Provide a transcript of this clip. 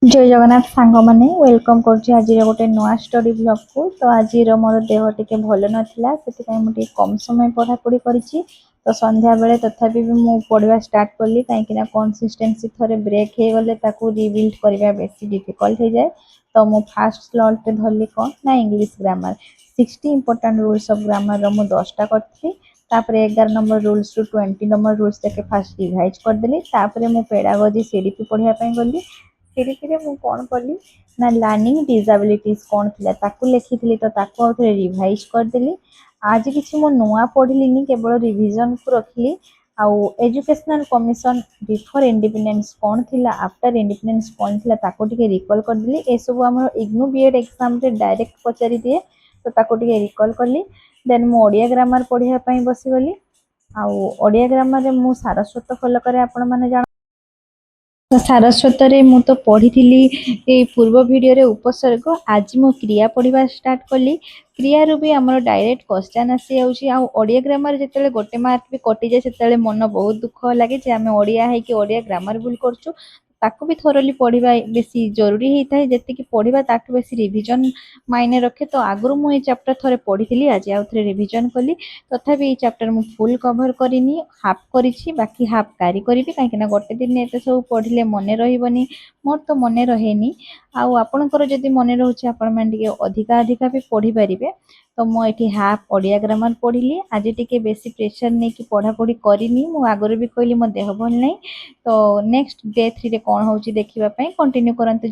जय जगन्नाथ सांग मैंने वेलकम करुँच आज गोटे नुआ स्टोरी ब्लॉग को। तो आज मोर देह टी भल नाला से मुझे कम समय पढ़ापढ़ी कर तो संध्या बेले तथापि भी मुझे पढ़ा स्टार्ट कली कहीं कंसिस्टेंसी थे ब्रेक हो गले रिबिल्ड करने बेस डिफिकल्ट हो जाए। तो मु फास्ट स्लॉट धरली कौन ना English grammar 60 important rules of grammar मु 10टा करी। 11 number rules to 20 number rules तक फास्ट रिवाइज करदेली। मुझे पेडागोजी सीडीपी पढ़ाई गली। सीडीपी मु कौन कली ना लर्निंग डिसेबिलिटीज कौन थी लिखी तो रिवाइज करदेली। आज किसी मो नुआ पढ़िली केवल रिविजन को रखली। आउ एजुकेशनल कमिशन बिफोर इंडिपेंडेंस कौन थी आफ्टर इंडिपेंडेंस कौन थी रिकॉल करदेली। ए सब आम इग्नू बीएड एग्जाम रे डायरेक्ट पचारि दिए तो रिकॉल कली। देन मु ओडिया ग्रामर पढ़ाई बसीगली। आउ ओडिया ग्रामर रे मु सारस्वत फॉलो करे आपण माने जान तो सारस्वत रे मु तो पढ़ी पूर्व वीडियो रे उपसर्ग। आज मु क्रिया पढ़ा स्टार्ट कली। क्रिया रू भी आमर डायरेक्ट क्वेश्चन आसी जाउची। आ ओडिया ग्रामर जेतेले गोटे मार्क भी कटि जाए सेतेले मन बहुत दुख लगे जे आमे ओडिया है कि ओडिया ग्रामर भूल करछु। ताकू भी थोरली पढ़ा बेसी जरूरी होता है जेति कि पढ़ा ताठू बेसी रिविजन मायने रखे। तो आगु मु चैप्टर थोड़े पढ़ी आज आउ थे रिविजन कली तथापि ये चैप्टर मु फुल कवर करिनी हाफ करिछि बाकी हाफ कारी करी कहीं गोटे दिन एत सब पढ़ले मन रही मोर तो मन रहेनी। आउ आपणकर जदि मन रोचे आपण मैंने अधिका अधिका भी पढ़ी पारे। तो मु ये हाफ ओडिया ग्रामर पढ़ी आज टी बेसी प्रेसर नहीं कि पढ़ापढ़ी करनी मु आगुरी भी कहली मो देह भल नहीं। तो नेक्स्ट डे 3 रे कौन होची देखिबा पई कंटिन्यू करंतु।